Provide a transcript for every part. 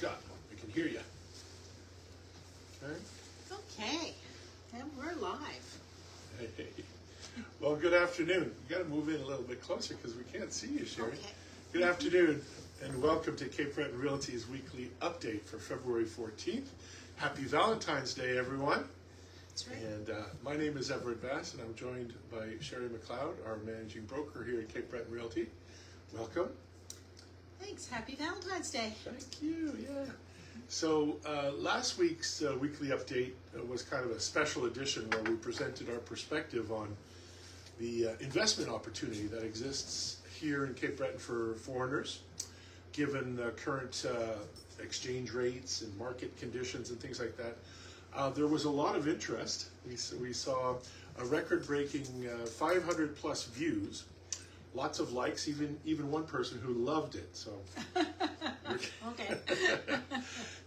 Speak up. I can hear you. Okay. Okay, and we're live. Hey. Well, good afternoon. You got to move in a little bit closer because we can't see you, Sherry. Okay. Good afternoon, and welcome to Cape Breton Realty's weekly update for February 14th. Happy Valentine's Day, everyone. That's right. And my name is Everett Bass, and I'm joined by Sherry McLeod, our managing broker here at Cape Breton Realty. Welcome. Thanks. Happy Valentine's Day. Thank you. Yeah. So last week's weekly update was kind of a special edition where we presented our perspective on the investment opportunity that exists here in Cape Breton for foreigners, given the current exchange rates and market conditions and things like that. There was a lot of interest. We saw a record-breaking 500 plus views, lots of likes, even one person who loved it. So, Okay.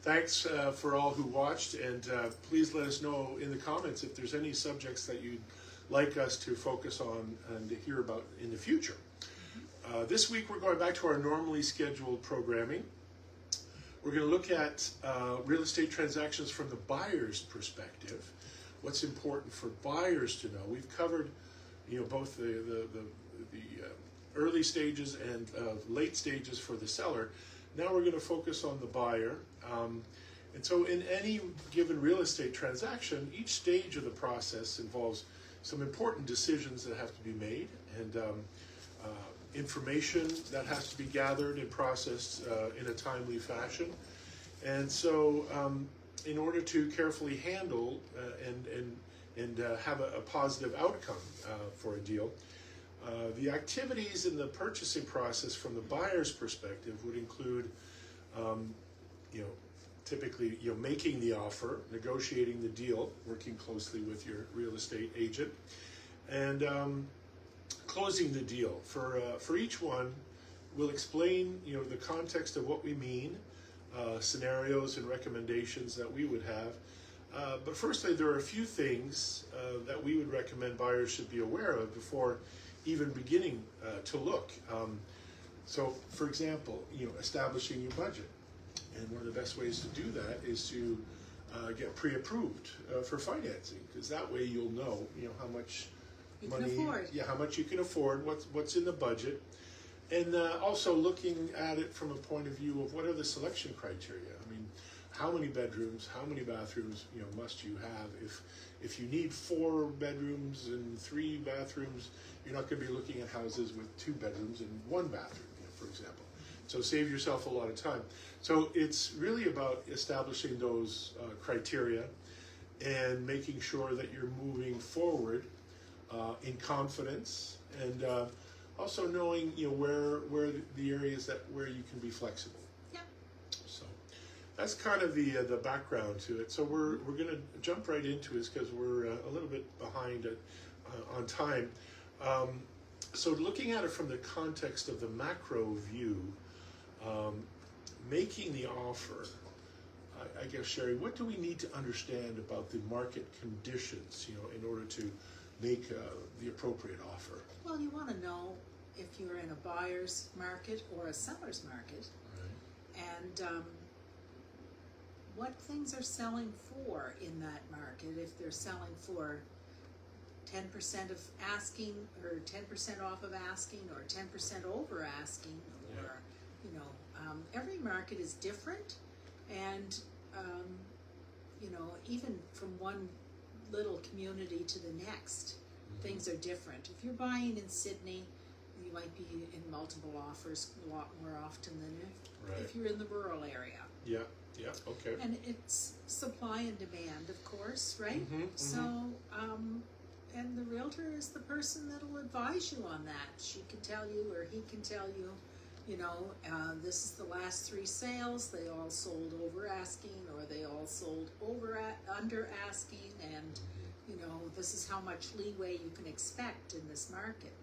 thanks for all who watched, and please let us know in the comments if there's any subjects that you'd like us to focus on and to hear about in the future. This week we're going back to our normally scheduled programming. We're going to look at real estate transactions from the buyer's perspective. What's important for buyers to know. We've covered, both the early stages and late stages for the seller. Now we're going to focus on the buyer. And so in any given real estate transaction, each stage of the process involves some important decisions that have to be made and information that has to be gathered and processed in a timely fashion. And so in order to carefully handle and have a positive outcome for a deal, the activities in the purchasing process from the buyer's perspective would include, typically, making the offer, negotiating the deal, working closely with your real estate agent, and closing the deal. For each one, we'll explain, the context of what we mean, scenarios and recommendations that we would have. But firstly, there are a few things that we would recommend buyers should be aware of before even beginning to look. So, for example, establishing your budget. And one of the best ways to do that is to get pre-approved for financing, because that way you'll know, how much money, how much you can afford, what's in the budget, and also looking at it from a point of view of what are the selection criteria. I mean, how many bedrooms, how many bathrooms, must you have? If you need 4 bedrooms and 3 bathrooms, you're not going to be looking at houses with 2 bedrooms and 1 bathroom, for example. So save yourself a lot of time. So it's really about establishing those criteria and making sure that you're moving forward in confidence, and also knowing where the areas where you can be flexible. Yeah. So that's kind of the background to it. So we're going to jump right into it because we're a little bit behind on time. So looking at it from the context of the macro view, making the offer, I guess, Sherry, what do we need to understand about the market conditions, in order to make the appropriate offer? Well, you want to know if you're in a buyer's market or a seller's market, Right. and what things are selling for in that market. If they're selling for 10% of asking, or 10% off of asking, or 10% over asking, or every market is different, and even from one little community to the next, things are different. If you're buying in Sydney, you might be in multiple offers a lot more often than if you're in the rural area. Yeah, okay. And it's supply and demand, of course, right? So, and the realtor is the person that'll advise you on that. She can tell you, or he can tell you, this is the last 3 sales, they all sold over asking, or they all sold under asking, and this is how much leeway you can expect in this market.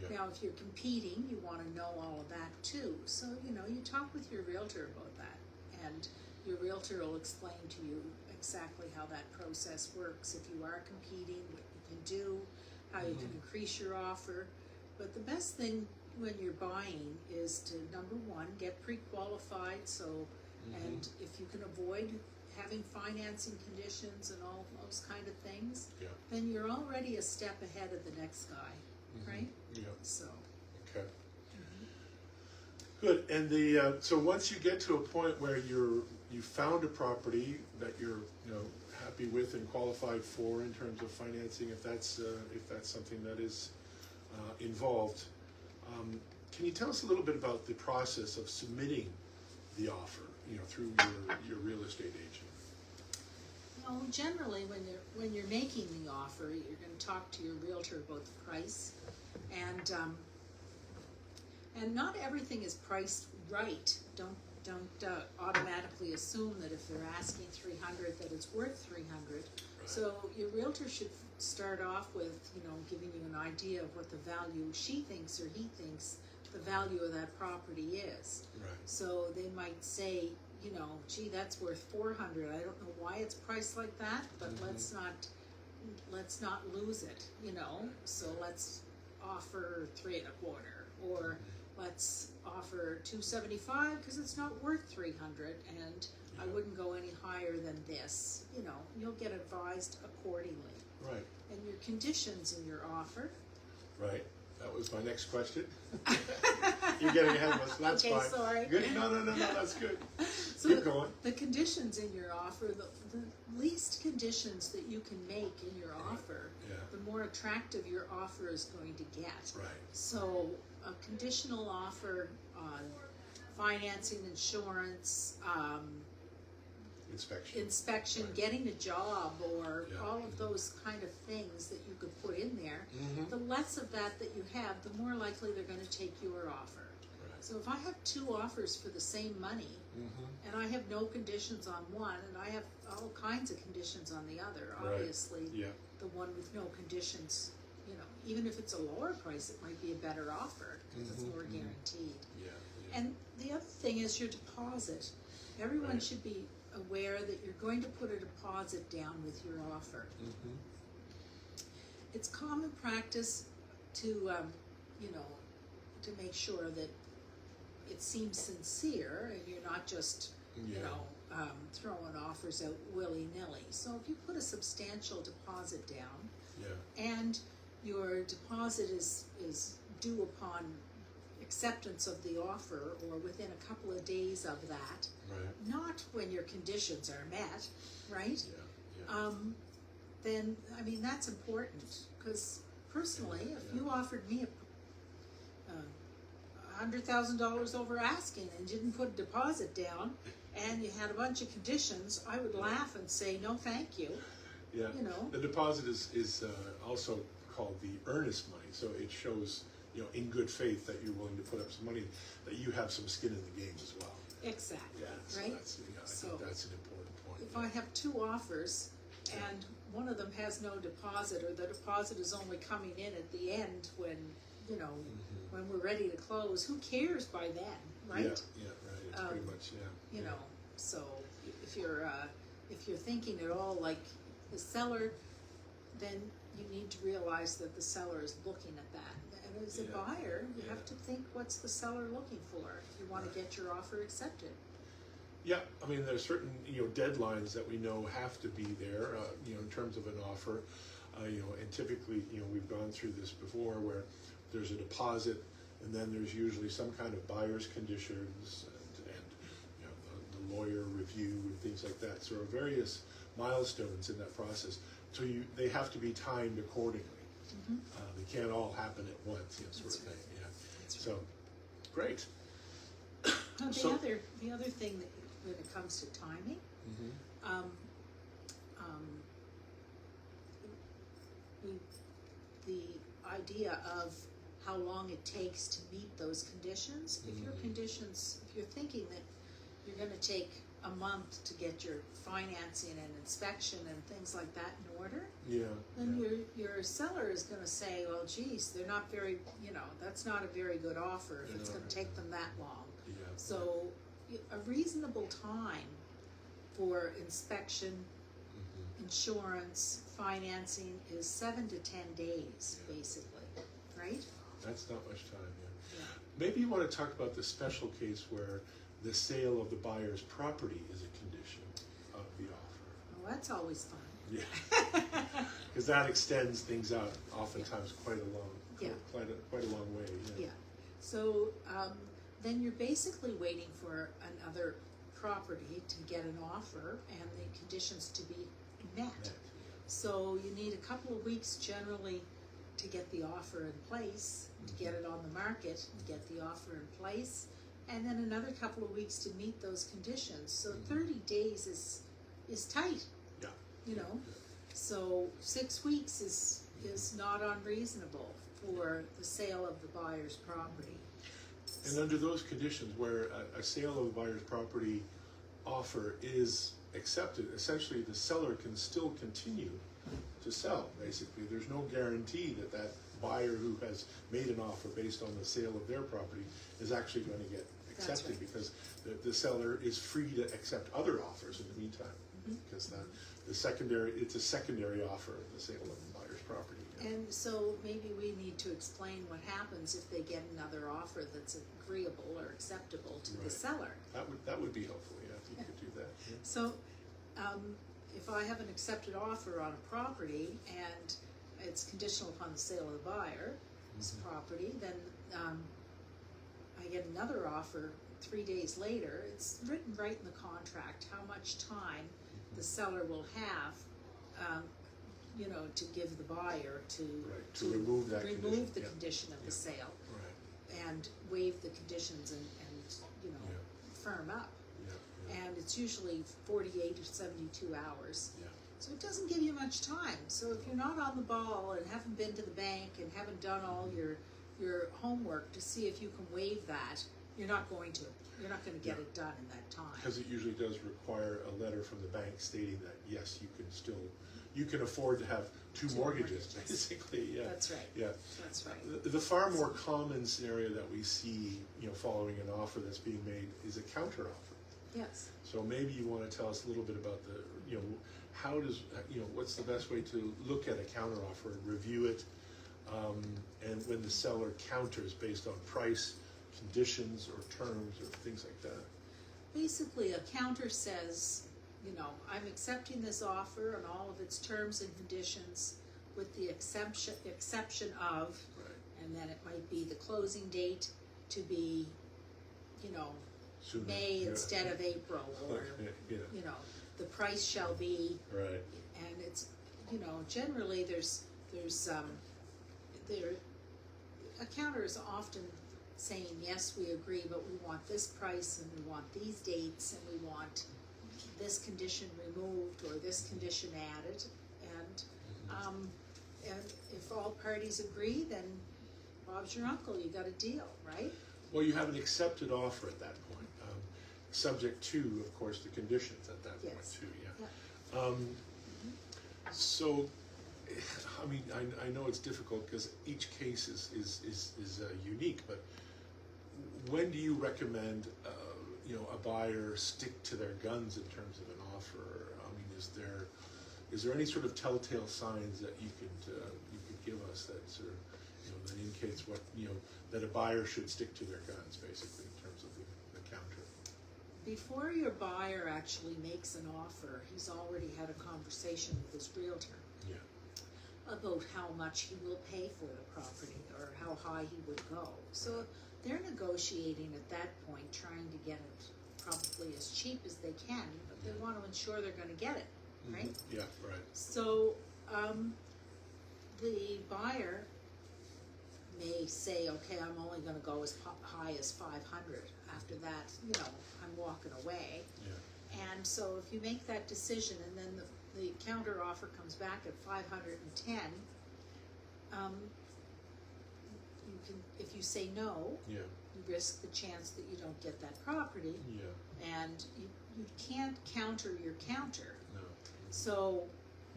Yeah. Now, if you're competing, you want to know all of that too. So, you talk with your realtor about that, and your realtor will explain to you exactly how that process works. If you are competing, what you can do, how you can increase your offer. But the best thing when you're buying is to, number one, get pre-qualified, so And if you can avoid having financing conditions and all those kind of things, Yeah. then you're already a step ahead of the next guy, right? Yeah. So, Okay. Good. And the so once you get to a point where you found a property that you're happy with and qualified for in terms of financing, if that's something that is involved, can you tell us a little bit about the process of submitting the offer, through your real estate agent? well, generally, when you're making the offer, you're going to talk to your realtor about the price, and not everything is priced right. Don't automatically assume that if they're asking $300 that it's worth $300. Right. So your realtor should start off with giving you an idea of what the value she thinks or he thinks the value of that property is. Right. So they might say, gee, that's worth $400. I don't know why it's priced like that, but let's not lose it. So let's offer $3.25, or let's offer $275 because it's not worth $300, and I wouldn't go any higher than this. You'll get advised accordingly. Right. And your conditions in your offer. Right. That was my next question. You're getting ahead of us. That's okay, fine. Sorry. Good. No. That's good. So Keep going. The conditions in your offer, the least conditions that you can make in your offer, Yeah. the more attractive your offer is going to get. Right. So a conditional offer on financing, insurance, inspection, getting a job, or all of those kind of things that you could put in there, the less of that you have, the more likely they're going to take your offer. Right. So if I have two offers for the same money, and I have no conditions on one, and I have all kinds of conditions on the other, obviously the one with no conditions, even if it's a lower price, it might be a better offer because it's more guaranteed. And the other thing is your deposit. Everyone should be aware that you're going to put a deposit down with your offer. It's common practice to, to make sure that it seems sincere and you're not just, throwing offers out willy-nilly. So if you put a substantial deposit down, and your deposit is due upon acceptance of the offer or within a couple of days of that, not when your conditions are met, right? Then, that's important, because personally, if you offered me $100,000 over asking and didn't put a deposit down, and you had a bunch of conditions, I would laugh and say, no thank you. The deposit is also called the earnest money, so it shows in good faith that you're willing to put up some money, that you have some skin in the game as well. Exactly. So right? I think that's an important point. If I have two offers and one of them has no deposit, or the deposit is only coming in at the end when when we're ready to close, who cares by then, right? Yeah, right. It's pretty much So if you're thinking at all like the seller, then you need to realize that the seller is looking at that. And as a buyer, you have to think, what's the seller looking for if you want to get your offer accepted? Yeah, there's certain deadlines that we know have to be there, in terms of an offer, and typically we've gone through this before where there's a deposit, and then there's usually some kind of buyer's conditions and the lawyer review and things like that. So there are various milestones in that process. So they have to be timed accordingly. They can't all happen at once, sort of thing. So, great. The other thing that when it comes to timing, the idea of how long it takes to meet those conditions. If you're thinking that you're going to take a month to get your financing and inspection and things like that in order, then your seller is going to say, well, geez, they're not very, that's not a very good offer if it's going to take them that long. So a reasonable time for inspection, insurance, financing is 7 to 10 days, basically, right? That's not much time, Maybe you want to talk about the special case where the sale of the buyer's property is a condition of the offer. Well, that's always fun. Yeah, because that extends things out oftentimes quite a long, Yeah. quite a long way. Yeah. So then you're basically waiting for another property to get an offer and the conditions to be met. So you need a couple of weeks generally to get the offer in place, to get it on the market, to get the offer in place, and then another couple of weeks to meet those conditions. So 30 days is tight, Yeah. you know. So 6 weeks is not unreasonable for the sale of the buyer's property. And under those conditions where a sale of a buyer's property offer is accepted, essentially the seller can still continue to sell, basically. There's no guarantee that that buyer who has made an offer based on the sale of their property is actually going to get accepted, right. because the seller is free to accept other offers in the meantime, because it's a secondary offer, the sale of the buyer's property. And so maybe we need to explain what happens if they get another offer that's agreeable or acceptable to the Right. seller. That would be helpful, yeah, if you could do that. Yeah. So, if I have an accepted offer on a property and it's conditional upon the sale of the buyer's property, then I get another offer 3 days later. It's written right in the contract how much time the seller will have, to give the buyer to Right, to remove that condition, the yeah. condition of the sale Right, and waive the conditions and Yeah. firm up. yeah, And it's usually 48 or 72 hours. yeah. So it doesn't give you much time. So if you're not on the ball and haven't been to the bank and haven't done all your homework to see if you can waive that, you're not going to. You're not going to get Yeah. it done in that time. Because it usually does require a letter from the bank stating that, yes, you can afford to have two mortgages, basically, yeah. That's right. Yeah. That's right. The far more common scenario that we see, following an offer that's being made is a counter offer. Yes. So maybe you want to tell us a little bit about what's the best way to look at a counter offer and review it, and when the seller counters based on price, conditions, or terms, or things like that. Basically, a counter says, I'm accepting this offer and all of its terms and conditions with the exception of, Right. and then it might be the closing date to be, Sooner. May Yeah. instead of April, or, Yeah. the price shall be, Right. and it's, generally a counter is often saying, yes, we agree, but we want this price and we want these dates and we want this condition removed or this condition added, and if all parties agree, then Bob's your uncle, you got a deal, right? Well, you have an accepted offer at that point, subject to, of course, the conditions at that point Yes. too. Yeah. Yeah. So, I mean, I know it's difficult because each case is unique, but when do you recommend a buyer stick to their guns in terms of an offer? I mean, is there any sort of telltale signs that you could give us that sort of that indicates what that a buyer should stick to their guns, basically, in terms of the counter? Before your buyer actually makes an offer, he's already had a conversation with his realtor Yeah. about how much he will pay for the property or how high he would go. So they're negotiating at that point, trying to get it probably as cheap as they can, but they want to ensure they're going to get it, right? Mm-hmm. Yeah. Right. So the buyer may say, okay, I'm only going to go as high as 500. After that, I'm walking away. Yeah. And so if you make that decision and then the counter offer comes back at 510, if you say no, Yeah. you risk the chance that you don't get that property, Yeah. and you can't counter your counter. No. So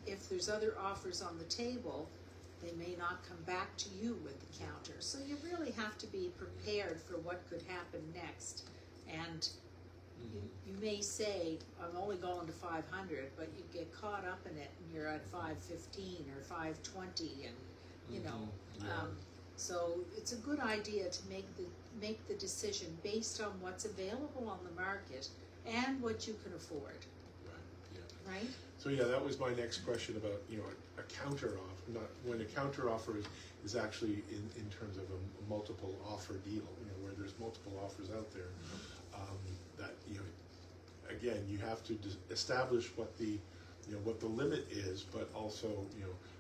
if there's other offers on the table, they may not come back to you with the counter. So you really have to be prepared for what could happen next. And you may say, I'm only going to 500, but you get caught up in it and you're at 515 or 520, and Yeah. So it's a good idea to make the decision based on what's available on the market and what you can afford, Right, yeah. right? So yeah, that was my next question about, a counter offer, not when a counter offer is actually in terms of a multiple offer deal, where there's multiple offers out there, that, again, you have to establish what the limit is, but also,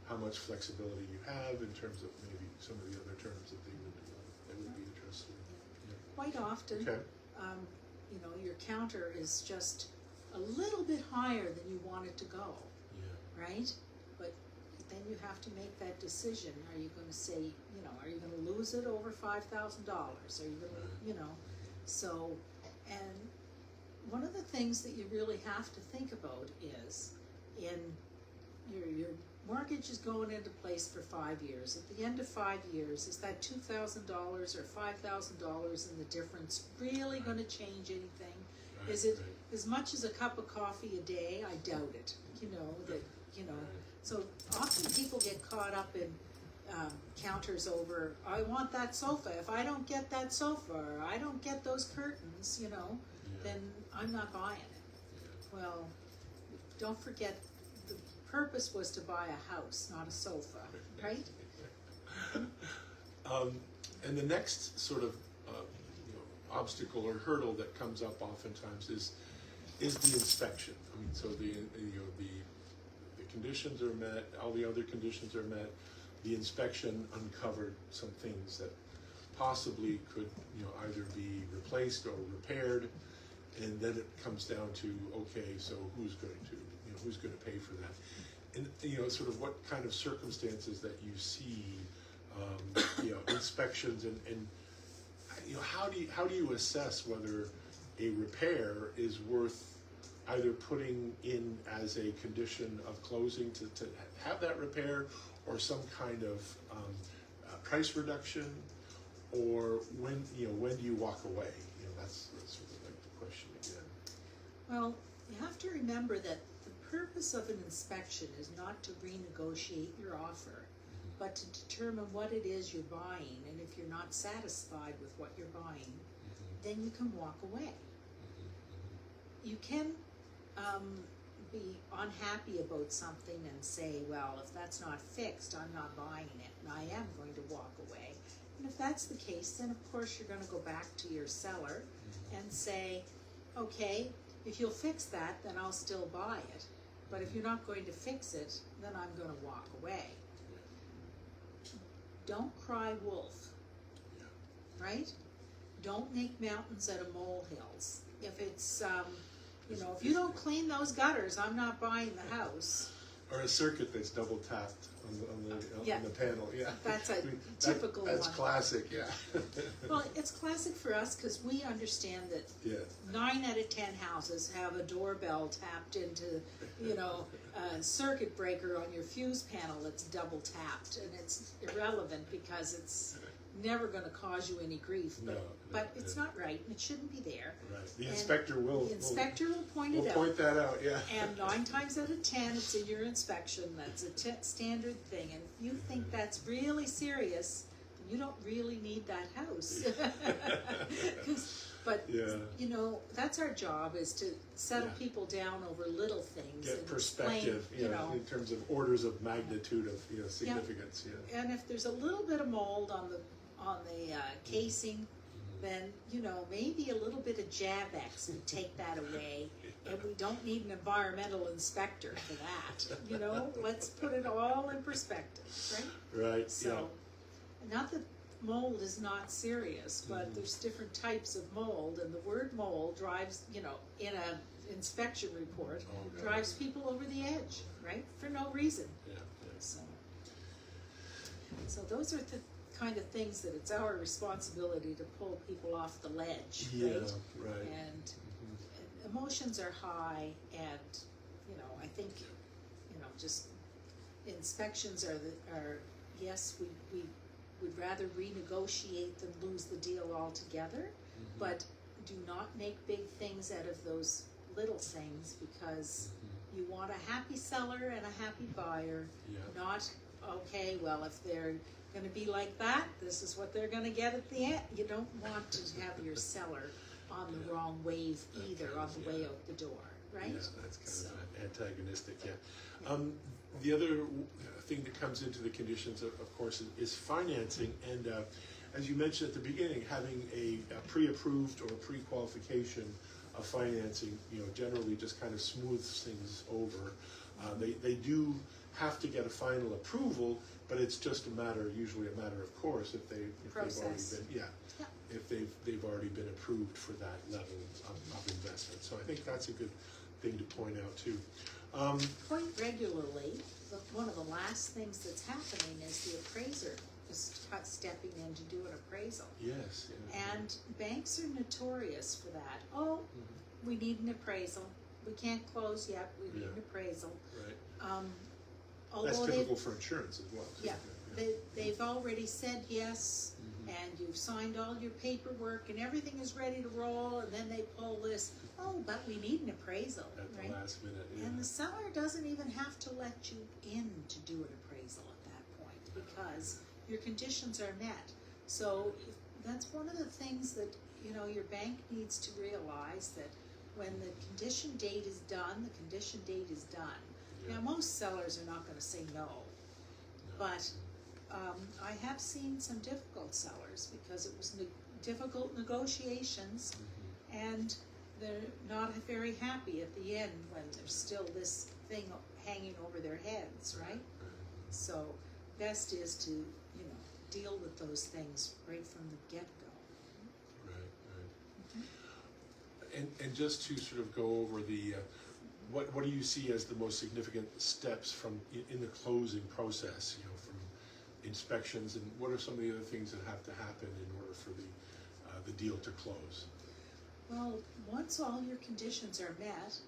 how much flexibility you have in terms of maybe some of the other terms that they would be interested in. Quite often, Okay. Your counter is just a little bit higher than you want it to go, Yeah. right? But then you have to make that decision. Are you going to say, are you going to lose it over $5,000? Are you going to, so, and one of the things that you really have to think about is in your mortgage is going into place for 5 years. At the end of 5 years, is that $2,000 or $5,000 in the difference really going to change anything? Right, Is it right. as much as a cup of coffee a day? I doubt it. So often people get caught up in counters over, I want that sofa. If I don't get that sofa, or I don't get those curtains, then I'm not buying it. Well, don't forget, the purpose was to buy a house, not a sofa, right? And the next sort of obstacle or hurdle that comes up oftentimes is the inspection. I mean, so the conditions are met, all the other conditions are met. The inspection uncovered some things that possibly could either be replaced or repaired, and then it comes down to, okay, so who's going to pay for that? And sort of what kind of circumstances that you see, inspections and how do you assess whether a repair is worth either putting in as a condition of closing to have that repair, or some kind of price reduction, or when do you walk away? That's sort of like the question again. Well, you have to remember that the purpose of an inspection is not to renegotiate your offer, but to determine what it is you're buying, and if you're not satisfied with what you're buying, then you can walk away. You can be unhappy about something and say, well, if that's not fixed, I'm not buying it, and I am going to walk away. And if that's the case, then of course you're going to go back to your seller and say, okay, if you'll fix that, then I'll still buy it. But if you're not going to fix it, then I'm going to walk away. Don't cry wolf, right? Don't make mountains out of molehills. If it's, if you don't clean those gutters, I'm not buying the house. Or a circuit that's double tapped on the panel, yeah. That's a typical that's one. Classic, yeah. Well, it's classic for us because we understand that 9 out of 10 houses have a doorbell tapped into, a circuit breaker on your fuse panel that's double tapped, and it's irrelevant because it's never going to cause you any grief. But it's not right, and it shouldn't be there. Right. The inspector will point it out. Point that out, yeah. And 9 times out of 10, it's in your inspection. That's a standard thing. And if you think that's really serious, then you don't really need that house. But that's our job, is to settle people down over little things. Get and perspective, explain, in terms of orders of magnitude of significance. Yeah. And if there's a little bit of mold on the casing, then maybe a little bit of Javex would take that away, and we don't need an environmental inspector for that. Let's put it all in perspective, right? Right. So, not that mold is not serious, but there's different types of mold, and the word mold drives, in a inspection report, drives people over the edge, right? For no reason. Yeah. So those are the kind of things that it's our responsibility to pull people off the ledge, right? Right. And emotions are high, and I think just inspections are yes, we would rather renegotiate than lose the deal altogether, but do not make big things out of those little things, because you want a happy seller and a happy buyer, not okay, well, if they're gonna be like that, this is what they're gonna get at the end. You don't want to have your seller on the wrong wave either, on the way out the door, right? Yeah, that's kind of antagonistic, yeah. The other thing that comes into the conditions, of course, is financing. And as you mentioned at the beginning, having a pre-approved or pre-qualification of financing, generally just kind of smooths things over. They do have to get a final approval, but it's just usually a matter of course if they've already been, if they've already been approved for that level of investment. So I think that's a good thing to point out too. Quite regularly, one of the last things that's happening is the appraiser is stepping in to do an appraisal. Yes. Yeah. And banks are notorious for that. Oh, we need an appraisal. We can't close yet. We need an appraisal. Right. Although that's typical for insurance as well. Yeah. They've already said yes, and you've signed all your paperwork, and everything is ready to roll, and then they pull this, oh, but we need an appraisal, at the last minute, And the seller doesn't even have to let you in to do an appraisal at that point, because your conditions are met. So that's one of the things that, your bank needs to realize, that when the condition date is done, the condition date is done. Yeah. Now, most sellers are not going to say no, but I have seen some difficult sellers because it was difficult negotiations, and they're not very happy at the end when there's still this thing hanging over their heads, right? So best is to, deal with those things right from the get-go. Right. And just to sort of go over the, what do you see as the most significant steps in the closing process, from inspections, and what are some of the other things that have to happen in order for the deal to close? Well, once all your conditions are met,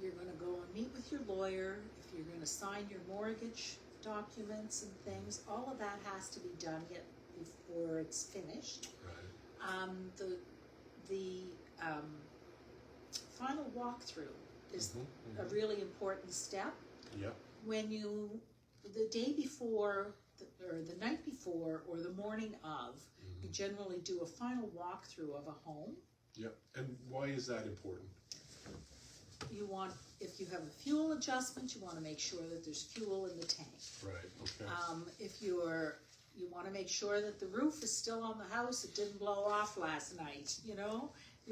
you're going to go and meet with your lawyer. If you're going to sign your mortgage documents and things, all of that has to be done yet before it's finished. Right. The final walkthrough is a really important step. Yep. When the day before, or the night before, or the morning of, you generally do a final walkthrough of a home. Yep. And why is that important? You want, if you have a fuel adjustment, you want to make sure that there's fuel in the tank. Right. Okay. If you want to make sure that the roof is still on the house, it didn't blow off last night. You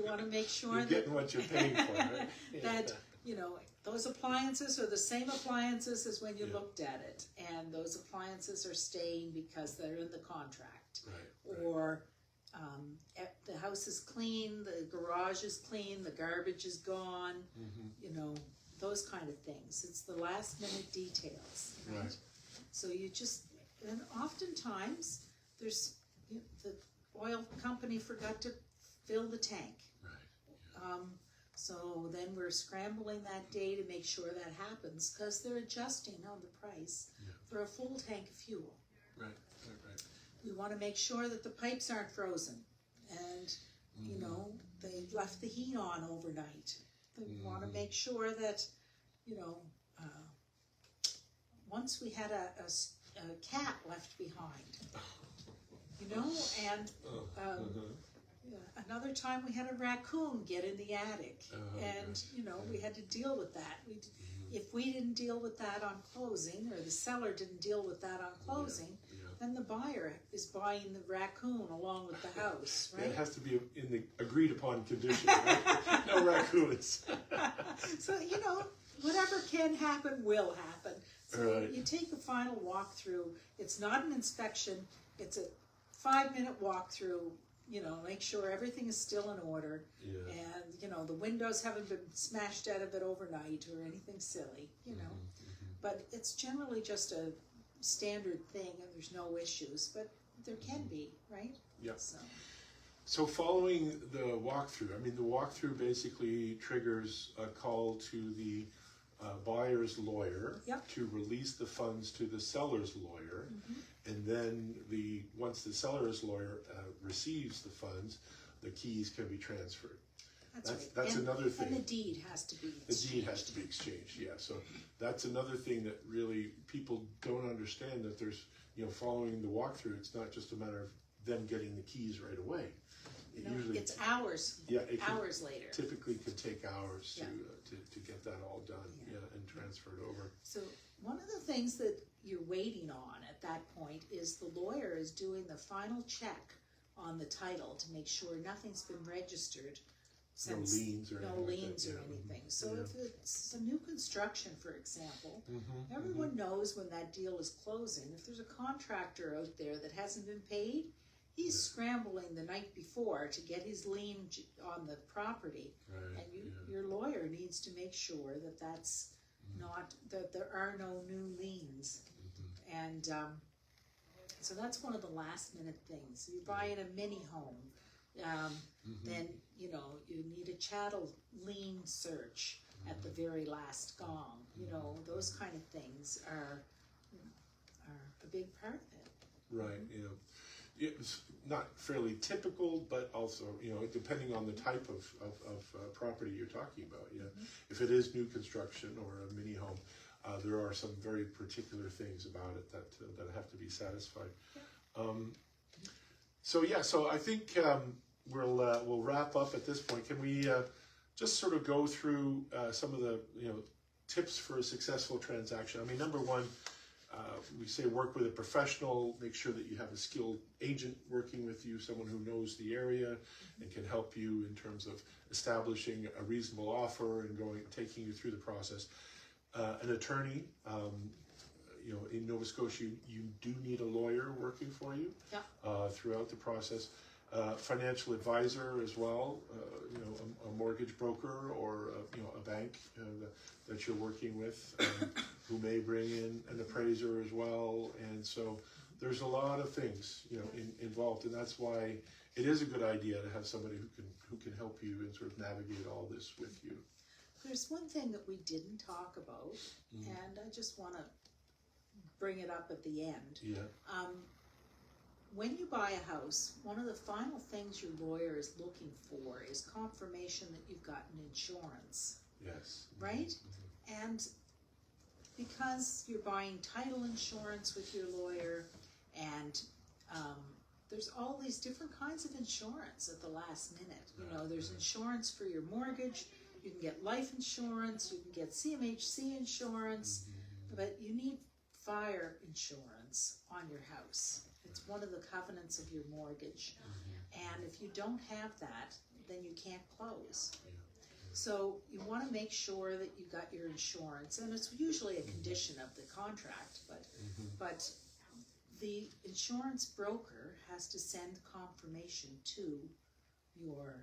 want to make sure you're getting what you're paying for, right? that those appliances are the same appliances as when you looked at it, and those appliances are staying because they're in the contract. Right. Or the house is clean, the garage is clean, the garbage is gone, those kind of things. It's the last minute details, right? So and oftentimes there's, the oil company forgot to fill the tank. Right. So then we're scrambling that day to make sure that happens, because they're adjusting on the price for a full tank of fuel. Right. We want to make sure that the pipes aren't frozen, and they left the heat on overnight. We want to make sure that once we had a cat left behind, and another time we had a raccoon get in the attic, and we had to deal with that. If we didn't deal with that on closing, or the seller didn't deal with that on closing, then the buyer is buying the raccoon along with the house, right? It has to be in the agreed upon condition, right? No raccoons. So, whatever can happen will happen. So right. You take a final walkthrough. It's not an inspection. It's a 5-minute walkthrough. Make sure everything is still in order. Yeah. And, the windows haven't been smashed out of it overnight or anything silly, But it's generally just a standard thing, and there's no issues, but there can be, right? Yep. So following the walkthrough, the walkthrough basically triggers a call to the buyer's lawyer to release the funds to the seller's lawyer, and then once the seller's lawyer receives the funds, the keys can be transferred. That's And- another thing. And the deed has to be The deed has to be exchanged, yeah. So that's another thing that really people don't understand, that there's, following the walkthrough, it's not just a matter of them getting the keys right away. It No, usually, it's hours, it can- hours later. typically could take hours Yeah. to get that all done, and transferred over. So one of the things that you're waiting on at that point is the lawyer is doing the final check on the title to make sure nothing's been registered No since liens or no anything like that, liens or yeah. anything. So Yeah. if it's a new construction, for example, Mm-hmm. everyone knows when that deal is closing. If there's a contractor out there that hasn't been paid, he's scrambling the night before to get his lien on the property. Right, And your lawyer needs to make sure that that's not, that there are no new liens. And so that's one of the last minute things. You're buying a mini home, then, you need a chattel lien search at the very last gong. Those kind of things are a big part of it. Right, it's not fairly typical, but also, depending on the type of property you're talking about, if it is new construction or a mini home, there are some very particular things about it that have to be satisfied. So I think we'll wrap up at this point. Can we just sort of go through some of the tips for a successful transaction? I mean, number one, we say work with a professional. Make sure that you have a skilled agent working with you, someone who knows the area and can help you in terms of establishing a reasonable offer and taking you through the process. An attorney. In Nova Scotia, you do need a lawyer working for you throughout the process. Financial advisor as well, a mortgage broker or a bank that you're working with, who may bring in an appraiser as well. And so there's a lot of things involved, and that's why it is a good idea to have somebody who can help you and sort of navigate all this with you. There's one thing that we didn't talk about, and I just want to bring it up at the end. Yeah. When you buy a house, one of the final things your lawyer is looking for is confirmation that you've gotten insurance, Yes. right? And because you're buying title insurance with your lawyer, and there's all these different kinds of insurance at the last minute. There's insurance for your mortgage. You can get life insurance, you can get CMHC insurance, but you need fire insurance on your house. It's one of the covenants of your mortgage. And if you don't have that, then you can't close. So you want to make sure that you got your insurance, and it's usually a condition of the contract, but the insurance broker has to send confirmation to your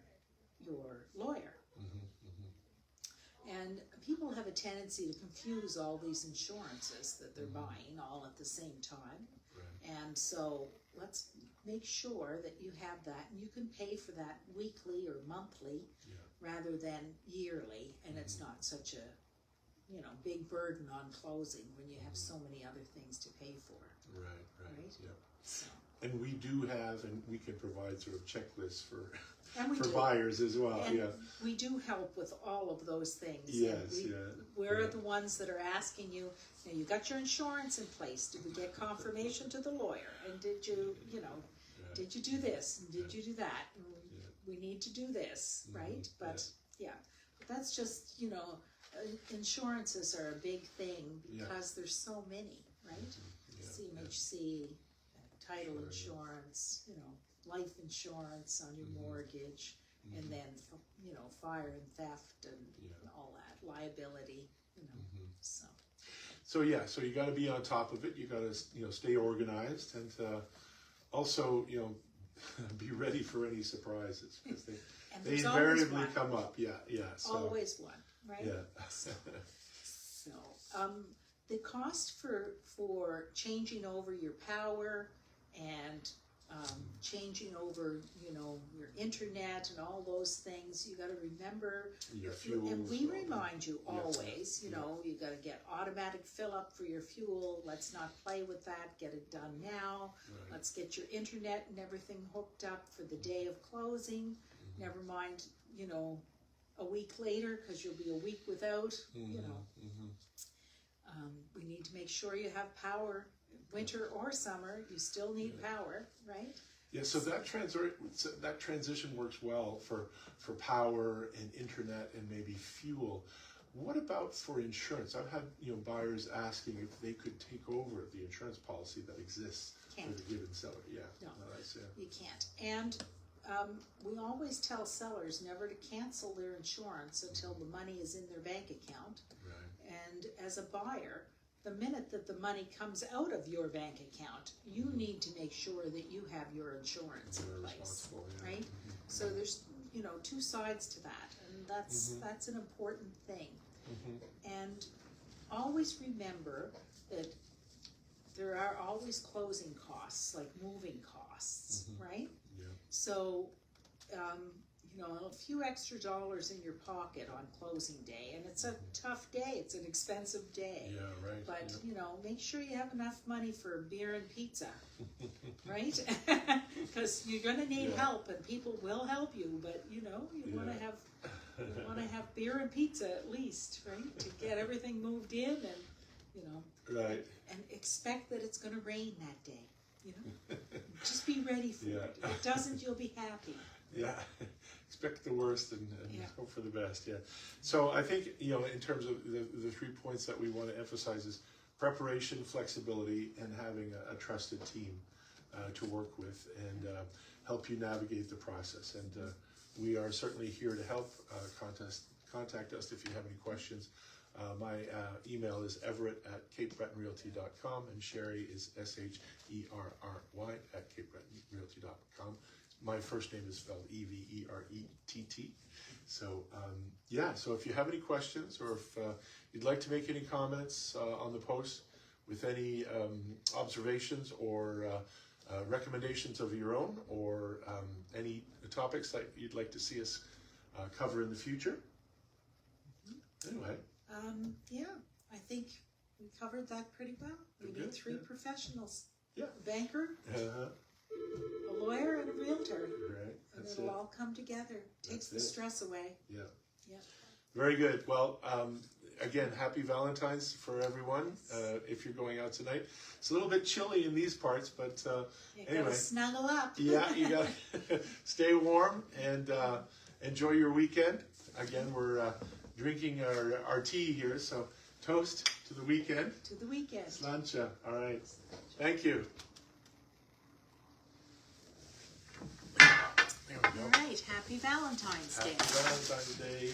lawyer. And people have a tendency to confuse all these insurances that they're buying all at the same time. Right. And so let's make sure that you have that, and you can pay for that weekly or monthly rather than yearly, and it's not such a big burden on closing when you have so many other things to pay for. Right. Yeah. So, And we do have, and we can provide sort of checklists for and we for do. buyers as well. And Yeah. we do help with all of those things. Yes. And we're the ones that are asking you, you got your insurance in place. Did we get confirmation to the lawyer? And did you, did you do this? And did you do that? And we need to do this, right? But but that's just, insurances are a big thing because there's so many, right? CMHC, title insurance, life insurance on your mortgage, and then, fire and theft and all that, liability, so. So you got to be on top of it. You got to stay organized, and also be ready for any surprises, because they And they there's always invariably one. come up. Yeah. So, Always one, right? Yeah. So, the cost for changing over your power and changing over, your internet and all those things, you got to remember Your fuel. And fuels, we all that. remind you Yeah. always, you got to get automatic fill up for your fuel. Let's not play with that. Get it done now. Right. Let's get your internet and everything hooked up for the day of closing. Never mind, a week later, because you'll be a week without, you know. We need to make sure you have power, winter or summer, you still need power, right? Yeah, so that transition works well for power and internet and maybe fuel. What about for insurance? I've had buyers asking if they could take over the insurance policy that exists for the given seller. Yeah, No, that's, you can't. And we always tell sellers never to cancel their insurance until the money is in their bank account. Right. And as a buyer, the minute that the money comes out of your bank account, you need to make sure that you have your insurance in place, right? So there's two sides to that, and that's an important thing. And always remember that there are always closing costs, like moving costs, right? Yeah. So a few extra dollars in your pocket on closing day, and it's a tough day, it's an expensive day. Yeah, right. But make sure you have enough money for beer and pizza, right? Because you're going to need help, and people will help you. But you want to have beer and pizza at least, right? To get everything moved in, and right. and expect that it's going to rain that day. Just be ready for it. If it doesn't, you'll be happy. Yeah, expect the worst and hope for the best. Yeah. So I think in terms of the 3 points that we want to emphasize is preparation, flexibility, and having a trusted team to work with and help you navigate the process. And we are certainly here to help. Contact us if you have any questions. My email is everett@capebretonrealty.com, and Sherry is SHERRY @capebretonrealty.com. My first name is spelled EVERETT. So so if you have any questions, or if you'd like to make any comments on the post with any observations or recommendations of your own, or any topics that you'd like to see us cover in the future. Anyway. I think we covered that pretty well. We need 3 professionals. Yeah. A banker, a lawyer, and a realtor. Right. And it'll all come together. Takes the stress away. Yeah. Yeah. Very good. Well, again, happy Valentine's for everyone. If you're going out tonight, it's a little bit chilly in these parts, but anyway, gotta snuggle up. Yeah, you got to stay warm and enjoy your weekend. Again, we're drinking our tea here, so toast to the weekend. To the weekend. Sláinte. All right. Thank you. There we go. All right. Happy Valentine's Day. Happy Valentine's Day.